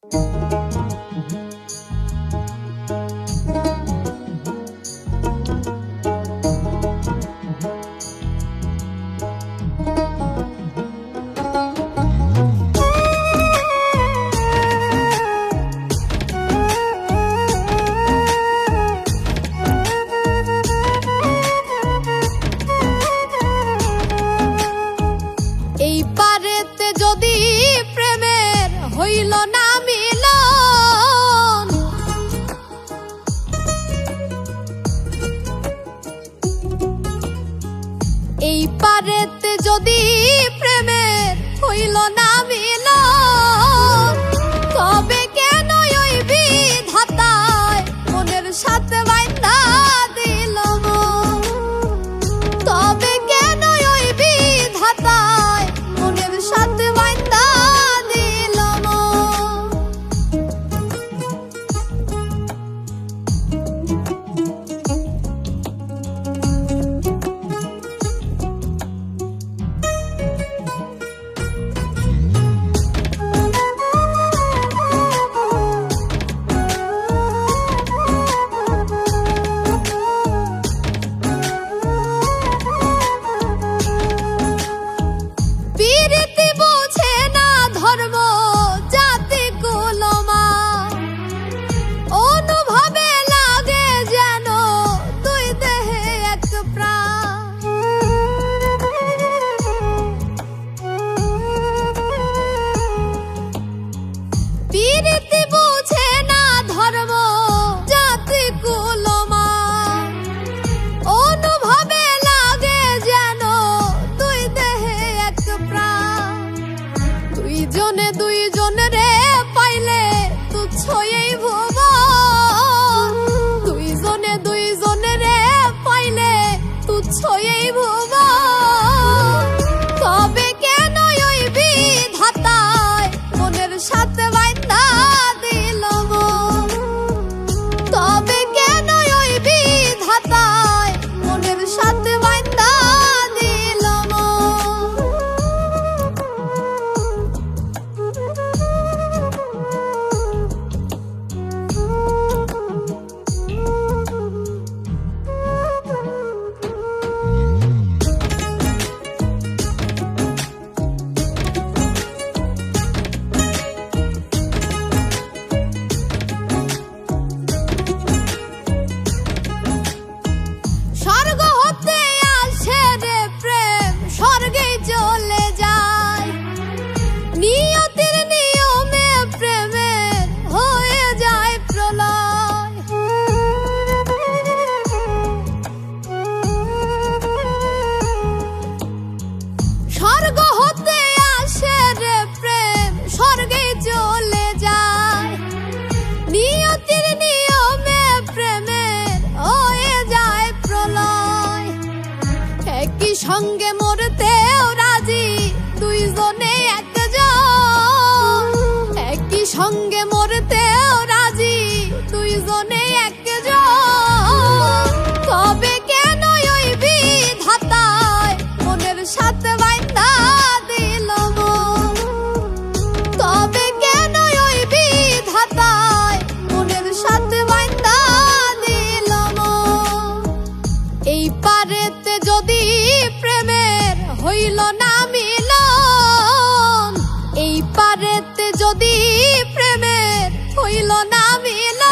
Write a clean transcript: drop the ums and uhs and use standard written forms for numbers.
এই পারেতে যদি প্রেমের হইল না মিলন, এই পারেতে যদি প্রেমের হইল না মিলন, তবে কেন ওই বিধাতায় মনের সাথে বাইন্ধা দিল মন? তবে কেন ওই বিধাতায় মনের সাথে বাইন্ধা দিল মন? পীরিতি বোঝে না ধর্ম জাতি কুলমা, অনুভবে লাগে যেন দুই দেহে এক প্রাণ। পীরিতি বোঝে না ধর্ম জাতি কুলমা, অনুভবে লাগে যেন দুই দেহে এক প্রাণ। দুইজনে দুইজনরে পাইলে তুচ্ছ এই ভুবন, দুইজনে দুইজনরে পাইলে তুচ্ছ এই ভুবন। তবে কেন ওই বিধাতায় মনের সাথে বাইন্ধা দিল মন? তবে কেন ওই বিধাতায় মনের সাথে বাইন্ধা দিল মন? স্বর্গ হতে আসে রে প্রেম, স্বর্গেই চলে যায়। নিয়তির নিয়মে প্রেমের হয়ে যায় প্রলয়। স্বর্গ হতে আসে রে প্রেম, স্বর্গেই চলে যায়। নিয়তির নিয়মে প্রেমের হয়ে যায় প্রলয়। একই সঙ্গে মরতেও রাজি দুইজনে একজন, একই সঙ্গে মরতেও রাজি দুইজনে একজন। তবে কেন ওই বিধাতায় মনের সাথে বাইন্ধা দিল মন? তবে কেন ওই বিধাতায় মনের সাথে বাইন্ধা দিল মন? এই পারেতে যদি প্রেমের হইল না মিলন, এই পারেতে যদি প্রেমের হইল না মিলন,